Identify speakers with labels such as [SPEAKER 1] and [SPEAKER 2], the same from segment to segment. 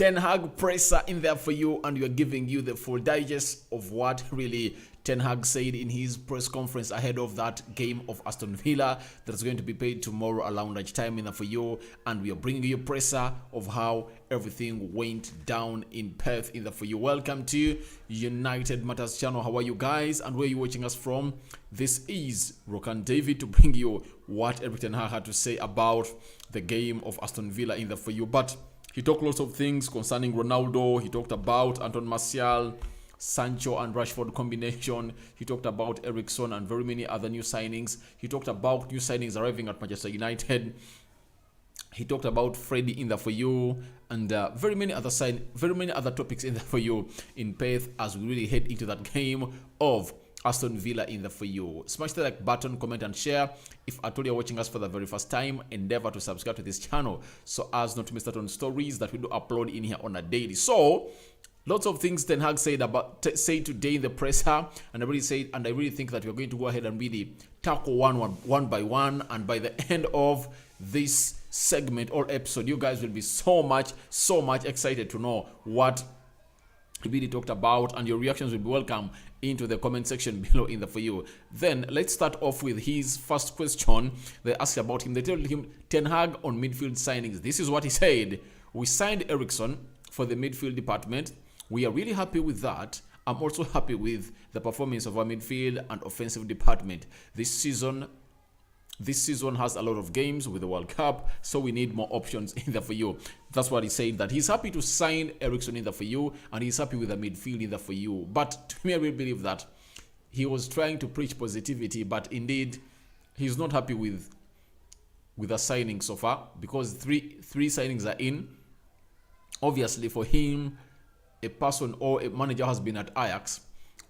[SPEAKER 1] Ten Hag presser in there for you, and we are giving you the full digest of what really Ten Hag said in his press conference ahead of that game of Aston Villa that's going to be played tomorrow around lunchtime in there for you. And we are bringing you a presser of how everything went down in Perth in there for you. Welcome to United Matters channel. How are you guys, and where are you watching us from? This is Rokan David to bring you what Erik Ten Hag had to say about the game of Aston Villa in there for you. But he talked lots of things concerning Ronaldo. He talked about Anton Martial, Sancho and Rashford combination. He talked about Eriksen and very many other new signings. He talked about new signings arriving at Manchester United. He talked about Freddie in there for you, and very many other topics in there for you in Perth as we really head into that game of Aston Villa in there for you. Smash the like button, comment and share. If at all you're watching us for the very first time, endeavor to subscribe to this channel so as not to miss out on stories that we do upload in here on a daily. So lots of things Ten Hag said today in the presser, and I really think that we're going to go ahead and really tackle one by one. And by the end of this segment or episode, you guys will be so much excited to know what he really talked about, and your reactions will be welcome into the comment section below in the for you. Then let's start off with his first question. They asked about him. They told him Ten Hag on midfield signings. This is what he said: "We signed Eriksen for the midfield department. We are really happy with that. I'm also happy with the performance of our midfield and offensive department. This season has a lot of games with the World Cup, so we need more options in there for you." That's what he said, that he's happy to sign Eriksen in there for you, and he's happy with the midfield in there for you. But to me, I really believe that he was trying to preach positivity, but indeed, he's not happy with the signing so far, because three signings are in. Obviously, for him, a person or a manager has been at Ajax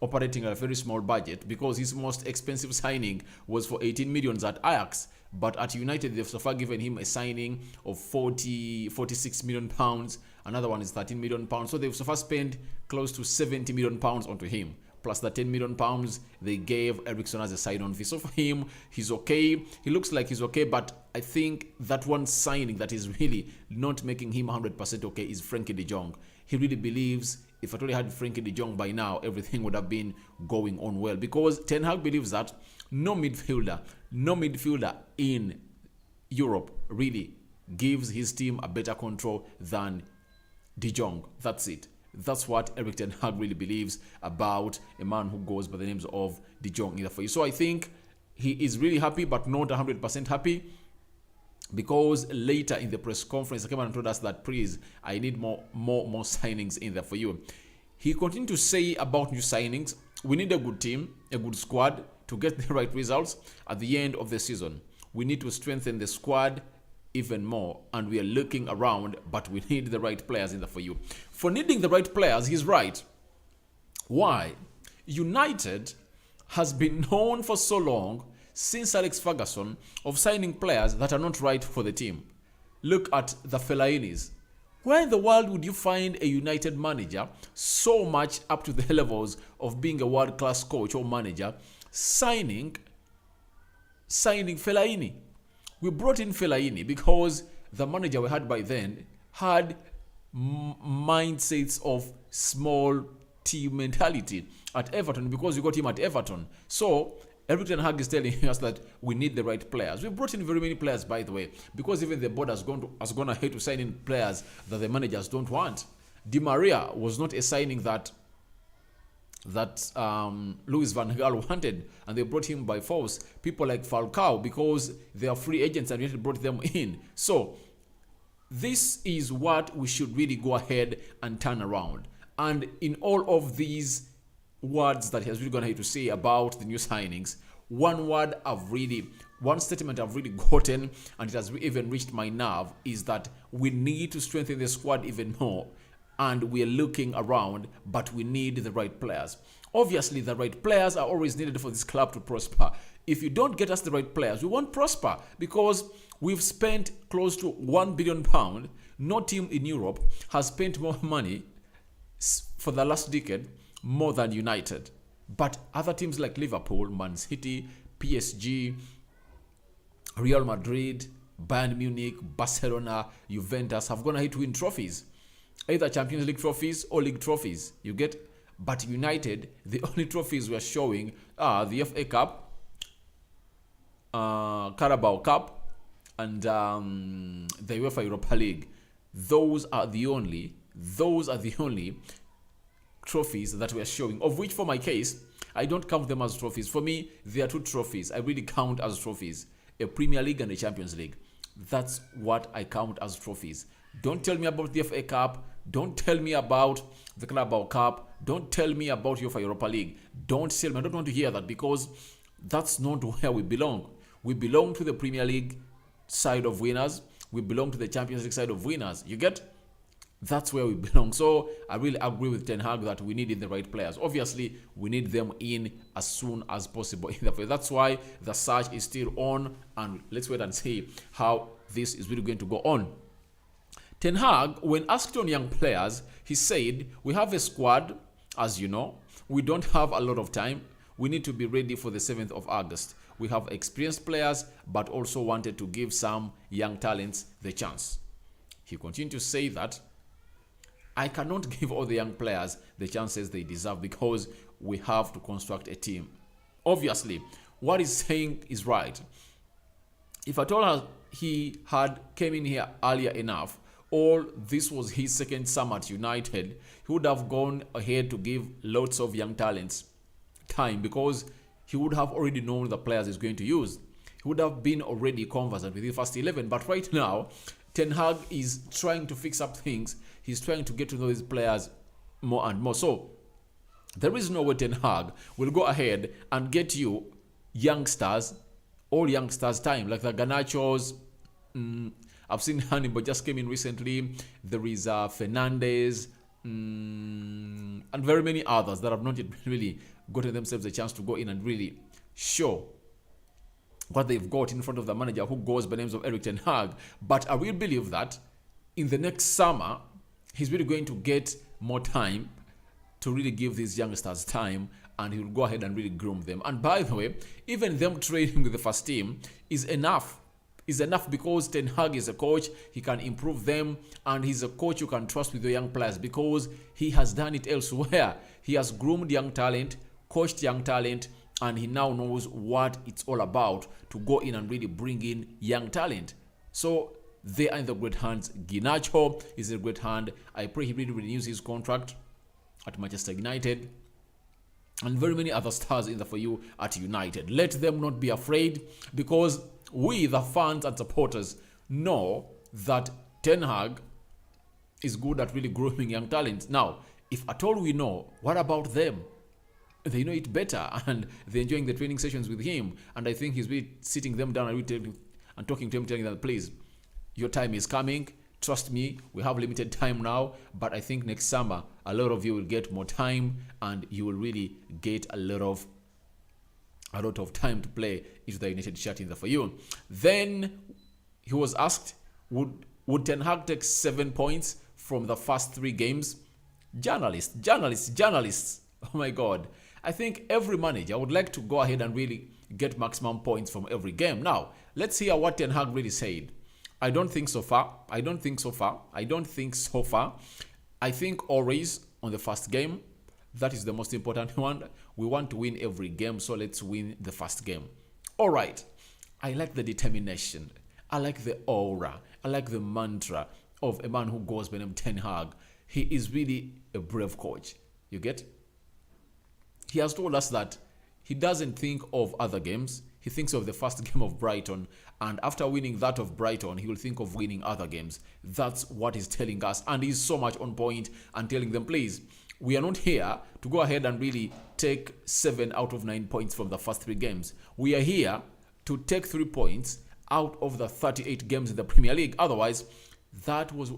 [SPEAKER 1] operating at a very small budget, because his most expensive signing was for 18 million at Ajax. But at United, they've so far given him a signing of 46 million pounds. Another one is 13 million pounds. So they've so far spent close to 70 million pounds onto him, plus the 10 million pounds they gave Eriksen as a sign-on fee. So for him, he's okay. He looks like he's okay, but I think that one signing that is really not making him 100% okay is Frenkie de Jong. He really believes if I only had Frenkie de Jong by now, everything would have been going on well, because Ten Hag believes that no midfielder in Europe really gives his team a better control than de Jong. That's it. That's what Erik Ten Hag really believes about a man who goes by the names of de Jong in the face. So I think he is really happy, but not 100% happy, because later in the press conference, he came and told us that, please, I need more signings in there for you. He continued to say about new signings: we need a good team, a good squad to get the right results at the end of the season. We need to strengthen the squad even more, and we are looking around, but we need the right players in there for you. For needing the right players, he's right. Why? United has been known for so long, since Alex Ferguson, of signing players that are not right for the team. Look at the Fellainis. Where in the world would you find a United manager so much up to the levels of being a world-class coach or manager signing Fellaini? We brought in Fellaini because the manager we had by then had mindsets of small team mentality at Everton, because we got him at Everton. So Erik Ten Hag is telling us that we need the right players. We brought in very many players, by the way, because even the board has gone ahead to sign in players that the managers don't want. Di Maria was not a signing that Louis van Gaal wanted, and they brought him by force. People like Falcao, because they are free agents and United brought them in. So this is what we should really go ahead and turn around. And in all of these words that he has really gone ahead to say about the new signings, one statement I've really gotten, and it has even reached my nerve, is that we need to strengthen the squad even more, and we are looking around, but we need the right players. Obviously, the right players are always needed for this club to prosper. If you don't get us the right players, we won't prosper, because we've spent close to £1 billion. No team in Europe has spent more money for the last decade more than United. But other teams like Liverpool, Man City, PSG, Real Madrid, Bayern Munich, Barcelona, Juventus have gone ahead to win trophies. either Champions League trophies or league trophies. You get? But United, the only trophies we are showing are the FA Cup, Carabao Cup, and the UEFA Europa League. Those are the only trophies that we are showing, of which for my case, I don't count them as trophies. For me, they are two trophies. I really count as trophies: a Premier League and a Champions League. That's what I count as trophies. Don't tell me about the FA Cup. Don't tell me about the Carabao Cup. Don't tell me about UEFA Europa League. Don't tell me. I don't want to hear that, because that's not where we belong. We belong to the Premier League side of winners. We belong to the Champions League side of winners. You get? That's where we belong. So I really agree with Ten Hag that we need the right players. Obviously, we need them in as soon as possible. That's why the search is still on, and let's wait and see how this is really going to go on. Ten Hag, when asked on young players, he said, we have a squad, as you know. We don't have a lot of time. We need to be ready for the 7th of August. We have experienced players, but also wanted to give some young talents the chance. He continued to say that, I cannot give all the young players the chances they deserve, because we have to construct a team. Obviously, what he's saying is right. If at all he had came in here earlier enough, or this was his second summer at United, he would have gone ahead to give lots of young talents time, because he would have already known the players he's going to use. He would have been already conversant with the first 11. But right now, Ten Hag is trying to fix up things. He's trying to get to know his players more and more. So there is no way Ten Hag will go ahead and get you youngsters, all youngsters time, like the Garnachos. I've seen Hannibal just came in recently. There is Fernandez, and very many others that have not yet really gotten themselves a chance to go in and really show what they've got in front of the manager, who goes by the names of Erik Ten Hag. But I will believe that in the next summer, he's really going to get more time to really give these youngsters time, and he'll go ahead and really groom them. And by the way, even them training with the first team is enough. Because Ten Hag is a coach. He can improve them, and he's a coach you can trust with your young players, because he has done it elsewhere. He has groomed young talent, coached young talent, and he now knows what it's all about to go in and really bring in young talent. So they are in the great hands. Garnacho is in a great hand. I pray he really renews his contract at Manchester United, and very many other stars in the for you at United. Let them not be afraid, because we, the fans and supporters, know that Ten Hag is good at really grooming young talent. Now, if at all we know, what about them? They know it better, and they're enjoying the training sessions with him. And I think he's really sitting them down and talking to them, telling them, please, your time is coming. Trust me, we have limited time now, but I think next summer, a lot of you will get more time, and you will really get a lot of time to play into the United shirt in the for you. Then he was asked, would Ten Hag take 7 points from the first 3 games? Journalists. Oh my God. I think every manager would like to go ahead and really get maximum points from every game. Now, let's hear what Ten Hag really said. I don't think so far. I think always on the first game, that is the most important one. We want to win every game, so let's win the first game. All right. I like the determination. I like the aura. I like the mantra of a man who goes by the name Ten Hag. He is really a brave coach. You get? He has told us that he doesn't think of other games. He thinks of the first game of Brighton, and after winning that of Brighton, he will think of winning other games. That's what he's telling us, and he's so much on point and telling them, please, we are not here to go ahead and really take 7 out of 9 points from the first 3 games. We are here to take 3 points out of the 38 games in the Premier League. Otherwise, that was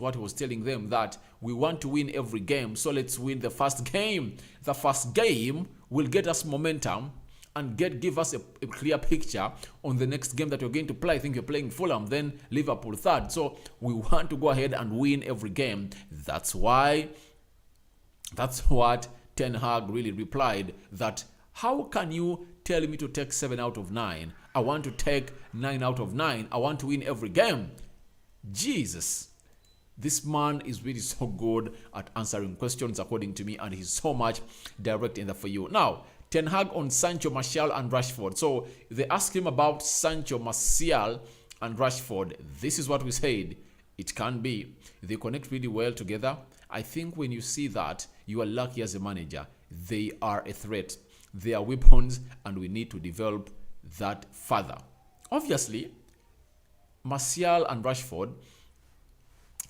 [SPEAKER 1] what he was telling them, that we want to win every game, so let's win the first game. The first game will get us momentum and give us a clear picture on the next game that you're going to play. I think you're playing Fulham, then Liverpool third. So we want to go ahead and win every game. That's what Ten Hag really replied, that how can you tell me to take 7 out of 9? I want to take 9 out of 9. I want to win every game. Jesus. This man is really so good at answering questions, according to me, and he's so much direct in the for you. Now, Ten Hag on Sancho, Martial, and Rashford. So they asked him about Sancho, Martial, and Rashford. This is what we said. It can be. They connect really well together. I think when you see that, you are lucky as a manager. They are a threat. They are weapons, and we need to develop that further. Obviously, Martial and Rashford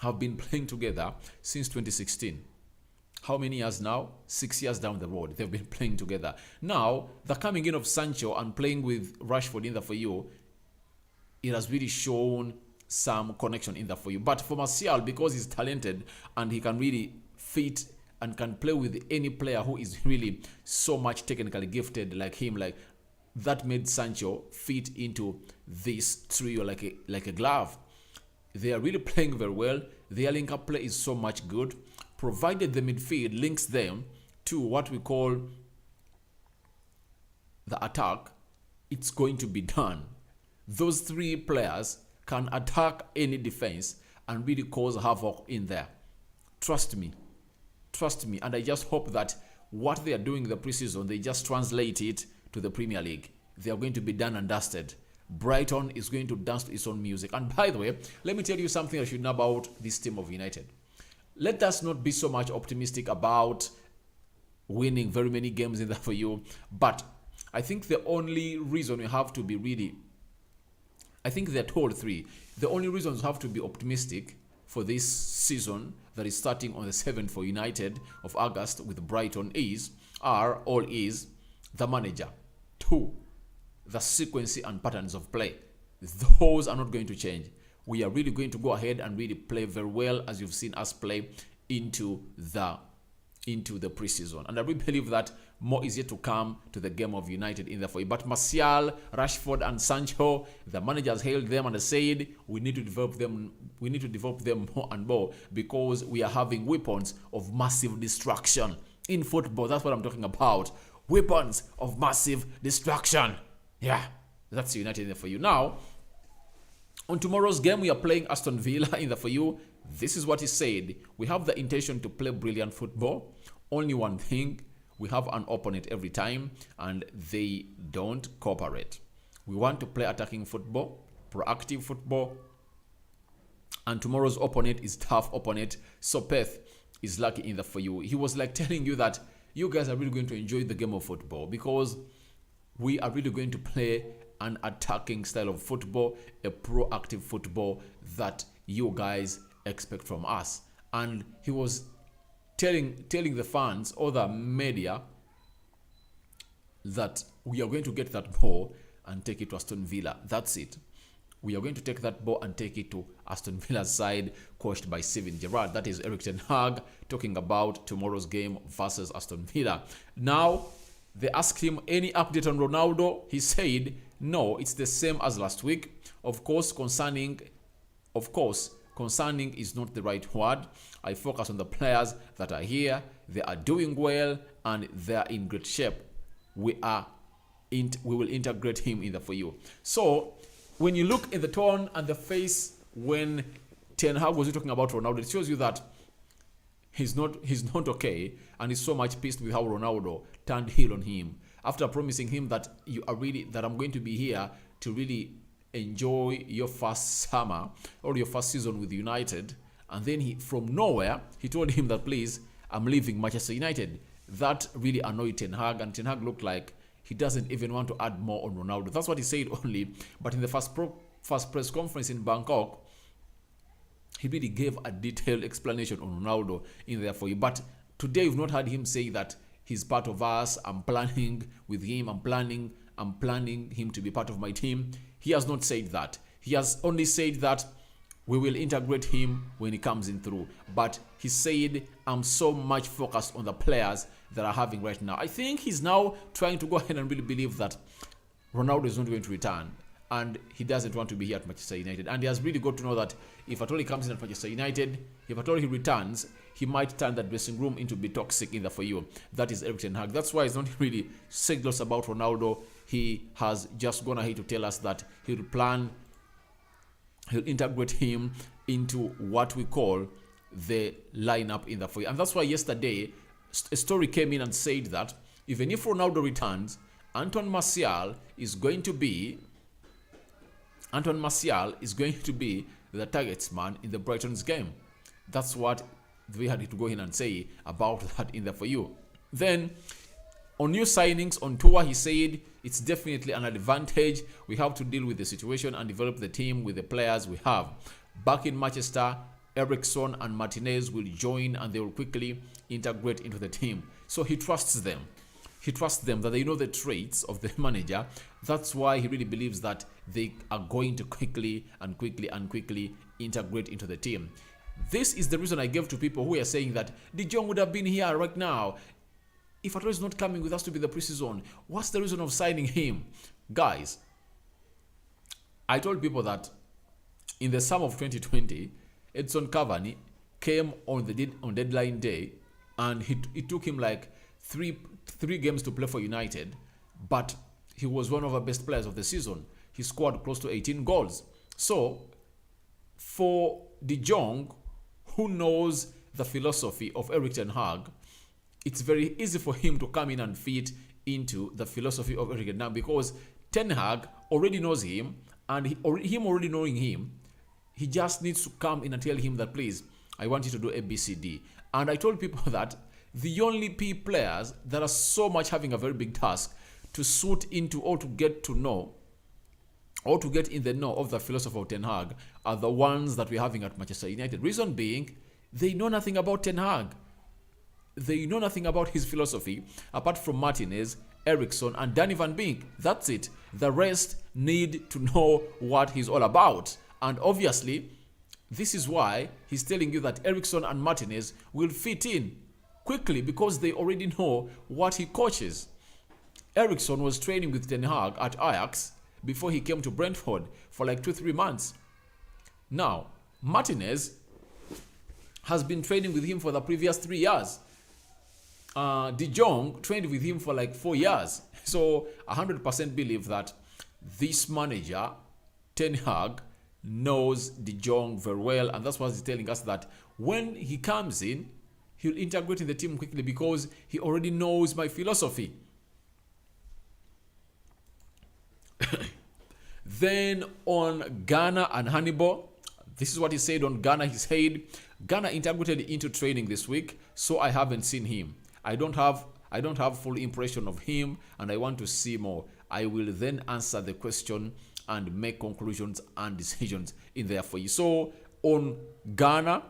[SPEAKER 1] have been playing together since 2016. How many years now? 6 years down the road, they've been playing together. Now, the coming in of Sancho and playing with Rashford in the for you, it has really shown some connection in the for you. But for Martial, because he's talented and he can really fit and can play with any player who is really so much technically gifted like him, like that made Sancho fit into this trio like a glove. They are really playing very well. Their link-up play is so much good, provided the midfield links them to what we call the attack. It's going to be done. Those three players can attack any defense and really cause havoc in there. Trust me. Trust me. And I just hope that what they are doing in the preseason, they just translate it to the Premier League. They are going to be done and dusted. Brighton is going to dance to its own music. And by the way, let me tell you something I should know about this team of United. Let us not be so much optimistic about winning very many games in there for you. But I think the only reason we have to be really, I think there are two or three. The only reasons we have to be optimistic for this season that is starting on the 7th for United of August with Brighton is the manager. 2, the sequence and patterns of play. Those are not going to change. We are really going to go ahead and really play very well, as you've seen us play into the preseason. And I really believe that more is yet to come to the game of United in the foyer. But Martial, Rashford, and Sancho, the managers hailed them and said, we need to develop them. We need to develop them more and more because we are having weapons of massive destruction in football. That's what I'm talking about. Weapons of massive destruction. Yeah, that's United in the for you. Now, on tomorrow's game, we are playing Aston Villa in the for you. This is what he said. We have the intention to play brilliant football. Only one thing, we have an opponent every time and they don't cooperate. We want to play attacking football, proactive football. And tomorrow's opponent is tough opponent. So Peth is lucky in the for you. He was like telling you that you guys are really going to enjoy the game of football because we are really going to play an attacking style of football, a proactive football that you guys expect from us. And he was telling the fans or the media that we are going to get that ball and take it to Aston Villa. That's it. We are going to take that ball and take it to Aston Villa's side, coached by Steven Gerrard. That is Erik ten Hag talking about tomorrow's game versus Aston Villa. Now, they asked him any update on Ronaldo. He said, no, it's the same as last week. Of course, concerning is not the right word. I focus on the players that are here. They are doing well and they are in great shape. We will integrate him in the for you. So when you look in the tone and the face when Ten Hag was talking about Ronaldo, it shows you that he's not okay, and he's so much pissed with how Ronaldo turned heel on him after promising him that I'm going to be here to really enjoy your first summer or your first season with United. And then he, from nowhere, he told him that, please, I'm leaving Manchester United. That really annoyed Ten Hag, and Ten Hag looked like he doesn't even want to add more on Ronaldo. That's what he said only. But in the first press conference in Bangkok, he really gave a detailed explanation on Ronaldo in there for you. But today you've not heard him say that he's part of us. I'm planning with him. I'm planning him to be part of my team. He has not said that. He has only said that we will integrate him when he comes in through. But he said, I'm so much focused on the players that are having right now. I think he's now trying to go ahead and really believe that Ronaldo is not going to return. And he doesn't want to be here at Manchester United. And he has really got to know that if at all he comes in at Manchester United, if at all he returns, he might turn that dressing room into be toxic in there for you. That is Erik ten Hag. That's why he's not really serious about Ronaldo. He has just gone ahead to tell us that he'll integrate him into what we call the lineup in the for you. And that's why yesterday a story came in and said that even if Ronaldo returns, Antoine Martial is going to be the targets man in the Brighton's game. That's what we had to go in and say about that in the for you. Then on new signings on tour, he said it's definitely an advantage. We have to deal with the situation and develop the team with the players we have. Back in Manchester, Ericsson and Martinez will join and they will quickly integrate into the team. So he trusts them. He trusts them that they know the traits of the manager. That's why he really believes that they are going to quickly integrate into the team. This is the reason I gave to people who are saying that De Jong would have been here right now. If at all is not coming with us to be the preseason, what's the reason of signing him? Guys, I told people that in the summer of 2020, Edson Cavani came on deadline day, and it took him like three games to play for United, but he was one of our best players of the season. He scored close to 18 goals. So for De Jong, who knows the philosophy of Erik ten Hag, it's very easy for him to come in and fit into the philosophy of Erik ten Hag, because Ten Hag already knows him, and him already knowing him, he just needs to come in and tell him that, please, I want you to do A, B, C, D. And I told people that the only P players that are so much having a very big task to suit into or to get to know or to get in the know of the philosophy of Ten Hag are the ones that we're having at Manchester United. Reason being, they know nothing about Ten Hag. They know nothing about his philosophy apart from Martinez, Ericsson, and Danny Van Beek. That's it. The rest need to know what he's all about. And obviously, this is why he's telling you that Ericsson and Martinez will fit in quickly, because they already know what he coaches. Ericsson was training with Ten Hag at Ajax before he came to Brentford for like 2-3 months. Now, Martinez has been training with him for the previous 3 years. De Jong trained with him for like 4 years. So 100% believe that this manager, Ten Hag, knows De Jong very well, and that's why he's telling us that when he comes in, he'll integrate in the team quickly because he already knows my philosophy. Then on Ghana and Hannibal, this is what he said on Ghana. He said, Ghana integrated into training this week, so I haven't seen him. I don't have full impression of him, and I want to see more. I will then answer the question and make conclusions and decisions in there for you. So on Ghana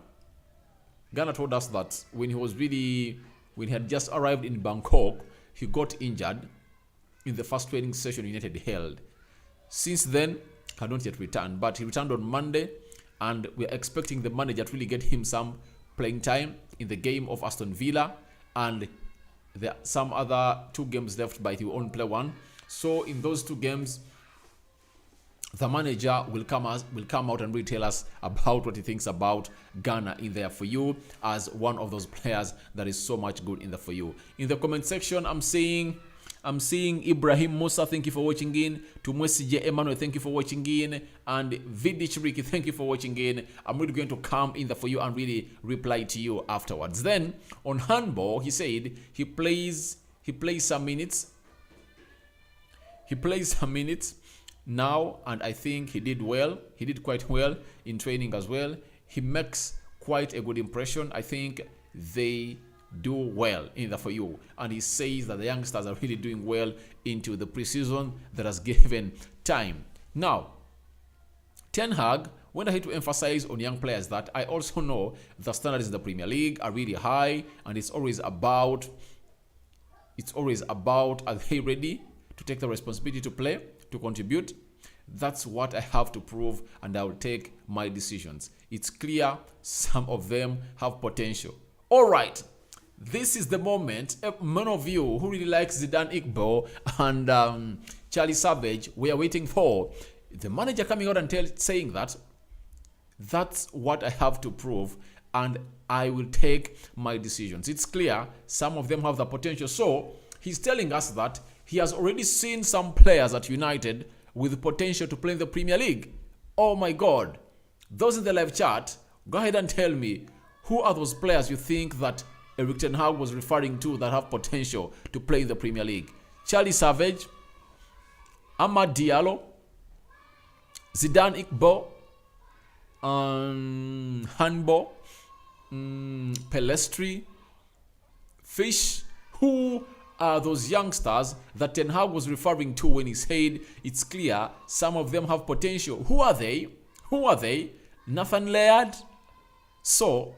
[SPEAKER 1] told us that when he had just arrived in Bangkok, he got injured in the first training session United held. Since then, had not yet returned, but he returned on Monday, and we're expecting the manager to really get him some playing time in the game of Aston Villa, and there are some other 2 games left, but he will only play 1. So in those 2 games, the manager will come out and really tell us about what he thinks about Ghana in there for you, as one of those players that is so much good in there for you. In the comment section, I'm seeing Ibrahim Musa, thank you for watching in. Tumwesije Emmanuel, thank you for watching in. And Vidic Ricky, thank you for watching in. I'm really going to come in there for you and really reply to you afterwards. Then on handball, he said he plays some minutes. He plays some minutes now, and I think he did well. He did quite well in training as well. He makes quite a good impression. I think they do well in the for you, and he says that the youngsters are really doing well into the preseason that has given time. Now, Ten Hag went ahead to emphasize on young players that I also know the standards in the Premier League are really high, and it's always about are they ready to take the responsibility to play, to contribute? That's what I have to prove, and I will take my decisions. It's clear some of them have potential. All right. This is the moment many of you who really like Zidane Iqbal and Charlie Savage, we are waiting for. The manager coming out and saying that that's what I have to prove, and I will take my decisions. It's clear some of them have the potential. So he's telling us that he has already seen some players at United with potential to play in the Premier League. Oh my God. Those in the live chat, go ahead and tell me, who are those players you think that Erik ten Hag was referring to that have potential to play in the Premier League? Charlie Savage, Amad Diallo, Zidane Iqbal, Handball, Pelestri, Fish. Who are those youngsters that Ten Hag was referring to when he said it's clear some of them have potential? Who are they? Who are they? Nathan Laird? So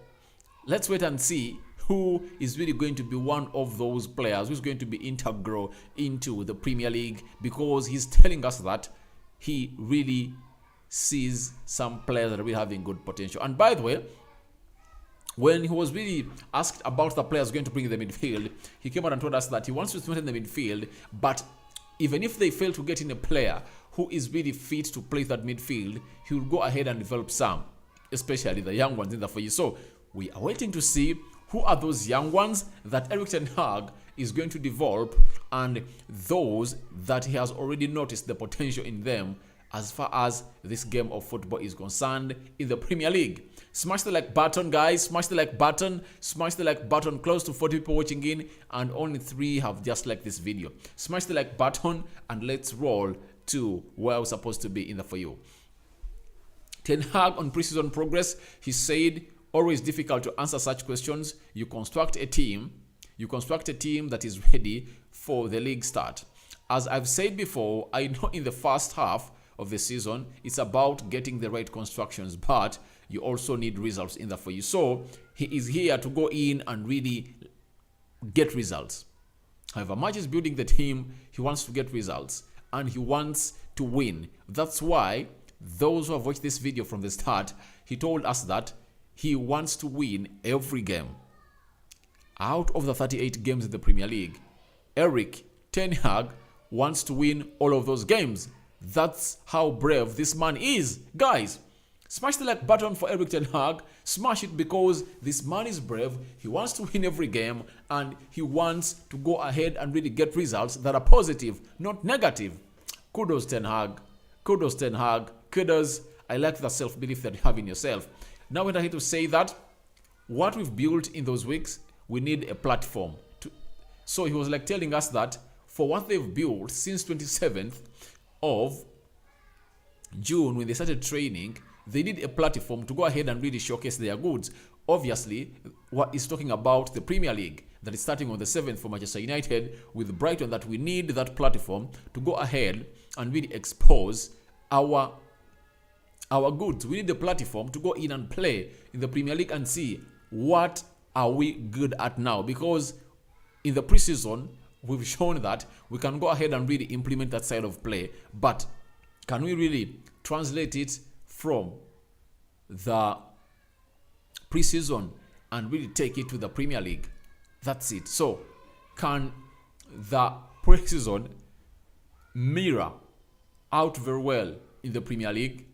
[SPEAKER 1] let's wait and see who is really going to be one of those players who's going to be integral into the Premier League, because he's telling us that he really sees some players that are really having good potential. And by the way, when he was really asked about the players going to bring in the midfield, he came out and told us that he wants to strengthen the midfield, but even if they fail to get in a player who is really fit to play that midfield, he will go ahead and develop some, especially the young ones in the foyer. So we are waiting to see who are those young ones that Erik ten Hag is going to develop, and those that he has already noticed the potential in them as far as this game of football is concerned in the Premier League. Smash the like button, guys. Smash the like button. Smash the like button. Close to 40 people watching in, and only 3 have just liked this video. Smash the like button, and let's roll to where we're supposed to be in the For You. Ten Hag on preseason progress, he said, always difficult to answer such questions. You construct a team that is ready for the league start. As I've said before, I know in the first half of the season, it's about getting the right constructions, but you also need results in that for you. So he is here to go in and really get results. However much is building the team, he wants to get results and he wants to win. That's why those who have watched this video from the start, he told us that he wants to win every game. Out of the 38 games in the Premier League, Erik ten Hag wants to win all of those games. That's how brave this man is. Guys, smash the like button for Erik ten Hag. Smash it because this man is brave. He wants to win every game and he wants to go ahead and really get results that are positive, not negative. Kudos, Ten Hag. Kudos, Ten Hag. Kudos. I like the self-belief that you have in yourself. Now we're here to say that what we've built in those weeks, we need a platform. So he was like telling us that for what they've built since 27th of June, when they started training, they need a platform to go ahead and really showcase their goods. Obviously, what is talking about the Premier League that is starting on the 7th for Manchester United with Brighton, that we need that platform to go ahead and really expose our goods. We need the platform to go in and play in the Premier League and see what are we good at now, because in the preseason we've shown that we can go ahead and really implement that side of play, but can we really translate it from the preseason and really take it to the Premier League? That's it. So can the preseason mirror out very well in the Premier League?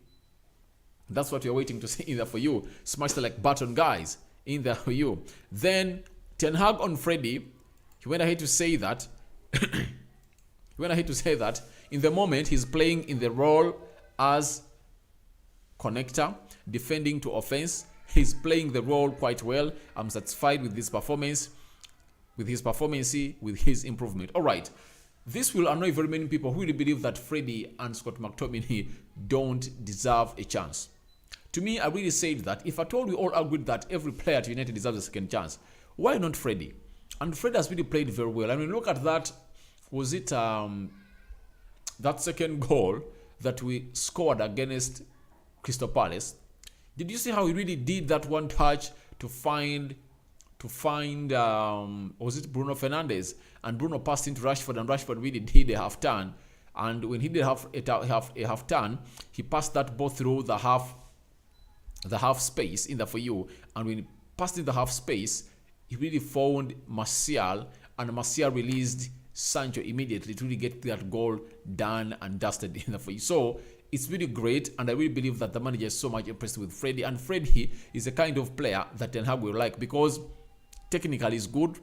[SPEAKER 1] That's what we're waiting to see in there for you. Smash the like button, guys, in there for you. Then Ten Hag on Freddie, he went ahead to say that in the moment he's playing in the role as connector, defending to offense. He's playing the role quite well. I'm satisfied with his performance, with his improvement. All right. This will annoy very many people who really believe that Freddie and Scott McTominay don't deserve a chance. To me, I really said that if at all we all agreed that every player at United deserves a second chance, why not Freddie? And Freddie has really played very well. I mean, look at that. Was it that second goal that we scored against Crystal Palace? Did you see how he really did that one touch to find was it Bruno Fernandes? And Bruno passed into Rashford, and Rashford really did a half turn. And when he did a half turn, he passed that ball through the half space in the for you. And when he passed in the half space, he really found Martial, and Martial released Sancho immediately to really get that goal done and dusted in the for you. So it's really great, and I really believe that the manager is so much impressed with Freddie. And Freddie is the kind of player that Ten Hag will like, because technically he's good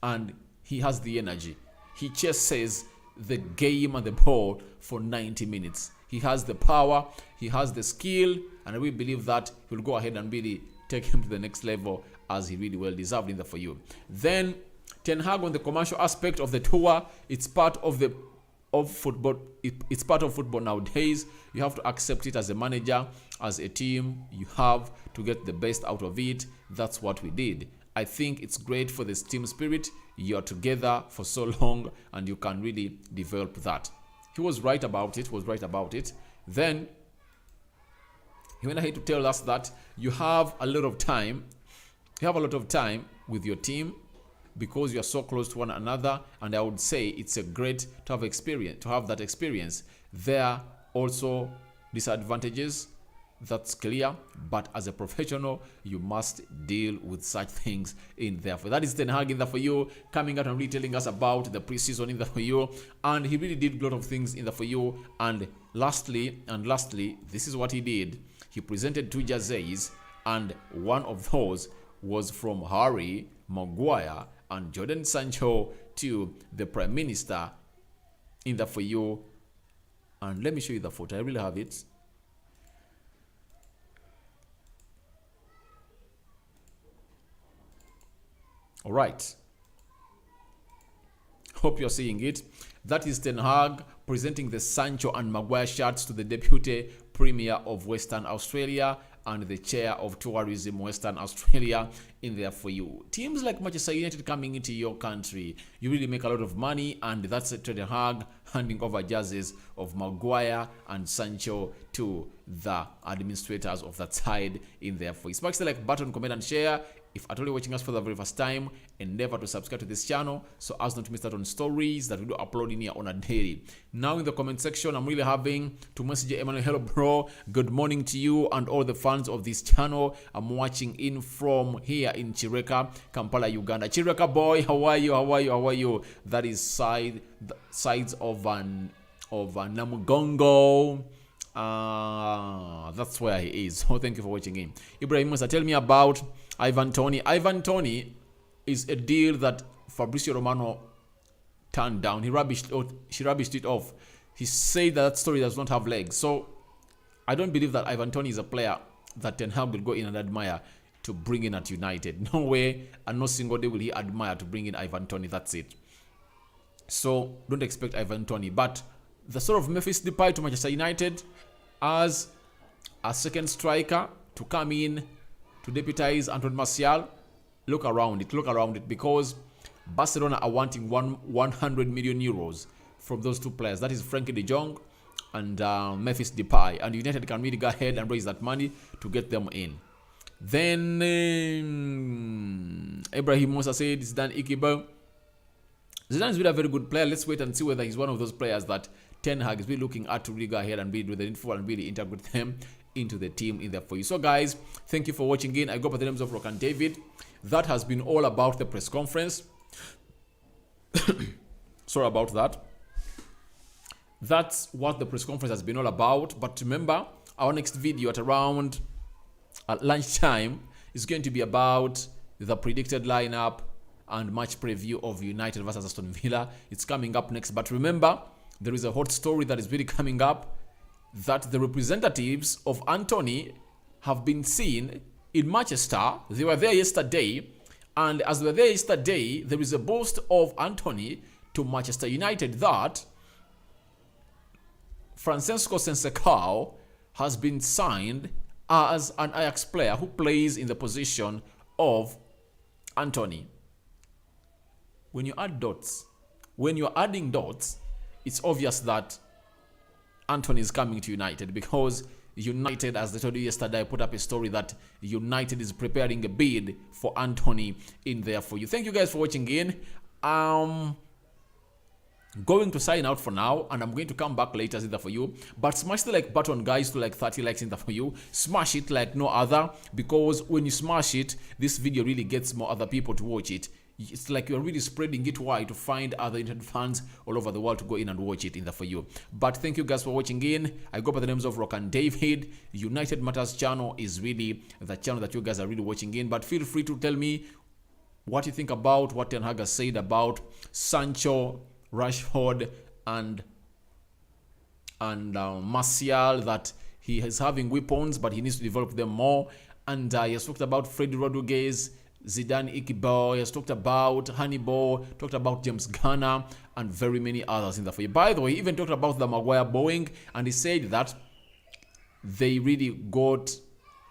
[SPEAKER 1] and he has the energy. He chases the game and the ball for 90 minutes. He has the power, he has the skill, and we believe that he'll go ahead and really take him to the next level as he really well deserved in there for you. Then Ten Hag on the commercial aspect of the tour, it's part of football. It's part of football nowadays. You have to accept it as a manager, as a team. You have to get the best out of it. That's what we did. I think it's great for this team spirit. You're together for so long and you can really develop that. He was right about it. Then he went ahead to tell us that you have a lot of time. You have a lot of time with your team because you are so close to one another, and I would say it's a great to have that experience. There are also disadvantages, that's clear, but as a professional you must deal with such things in there. For that is Ten Hag in there for you, coming out and really telling us about the preseason in there for you, and he really did a lot of things in there for you. And lastly, this is what he did. He presented 2 jerseys, and one of those was from Harry Maguire and Jadon Sancho to the Prime Minister in there for you. And let me show you the photo. I really have it. All right. Hope you're seeing it. That is Ten Hag presenting the Sancho and Maguire shirts to the Deputy Premier of Western Australia and the Chair of Tourism Western Australia in there for you. Teams like Manchester United coming into your country, you really make a lot of money, and that's Ten Hag handing over jerseys of Maguire and Sancho to the administrators of that side in there for you. Smash the like button, comment and share. If at all you're watching us for the very first time, endeavor to subscribe to this channel so as not to miss out on stories that we do upload in here on a daily. Now in the comment section, I'm really having to message Emmanuel, hello bro, good morning to you and all the fans of this channel. I'm watching in from here in Chireka, Kampala, Uganda. Chireka boy, how are you? That is sides of Namugongo. That's where he is. So thank you for watching in. Ibrahim Musa, tell me about Ivan Toney. Ivan Toney is a deal that Fabrizio Romano turned down. She rubbished it off. He said that story does not have legs. So I don't believe that Ivan Toney is a player that Ten Hag will go in and admire to bring in at United. No way and no single day will he admire to bring in Ivan Toney. That's it. So don't expect Ivan Toney. But the sort of Memphis Depay to Manchester United as a second striker to come in to deputize Antoine Martial, look around it, because Barcelona are wanting 100 million euros from those 2 players. That is Frankie de Jong and Memphis Depay, and United can really go ahead and raise that money to get them in. Then Ibrahim Musa said Zidane Ikibo. Zidane is really a very good player. Let's wait and see whether he's one of those players that Ten Hag is really looking at to really go ahead and really do the info and really integrate them into the team in there for you. So guys, thank you for watching in. I go by the names of Rock and David. That has been all about the press conference. Sorry about that. That's what the press conference has been all about. But remember, our next video at around lunchtime is going to be about the predicted lineup and match preview of United versus Aston Villa. It's coming up next. But remember, there is a hot story that is really coming up, that the representatives of Anthony have been seen in Manchester. They were there yesterday, and as they were there yesterday, there is a boast of Anthony to Manchester United that Francesco Sensecao has been signed as an Ajax player who plays in the position of Anthony. When you add dots, when you're adding dots, it's obvious that Anthony is coming to United, because United, as they told you yesterday, I put up a story that United is preparing a bid for Anthony in there for you. Thank you guys for watching in. Going to sign out for now, and I'm going to come back later in there for you. But smash the like button, guys, to like 30 likes in there for you. Smash it like no other, because when you smash it, this video really gets more other people to watch it. It's like you're really spreading it wide to find other internet fans all over the world to go in and watch it in there for you. But thank you guys for watching in. I go by the names of Rock and David. United Matters channel is really the channel that you guys are really watching in. But feel free to tell me what you think about what Ten Hag has said about Sancho, Rashford, and Martial, that He is having weapons, but he needs to develop them more. And he has talked about Freddy Rodriguez, Zidane Iqbal, he has talked about Hannibal, talked about James Garner, and very many others in the field. By the way, he even talked about the Maguire Boeing, and he said that they really got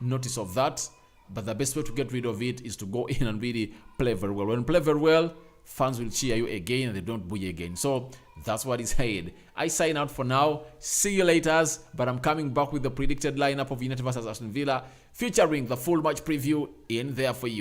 [SPEAKER 1] notice of that, but the best way to get rid of it is to go in and really play very well. When you play very well, fans will cheer you again and they don't boo you again. So that's what he said. I sign out for now. See you later. But I'm coming back with the predicted lineup of United versus Aston Villa, featuring the full match preview in there for you.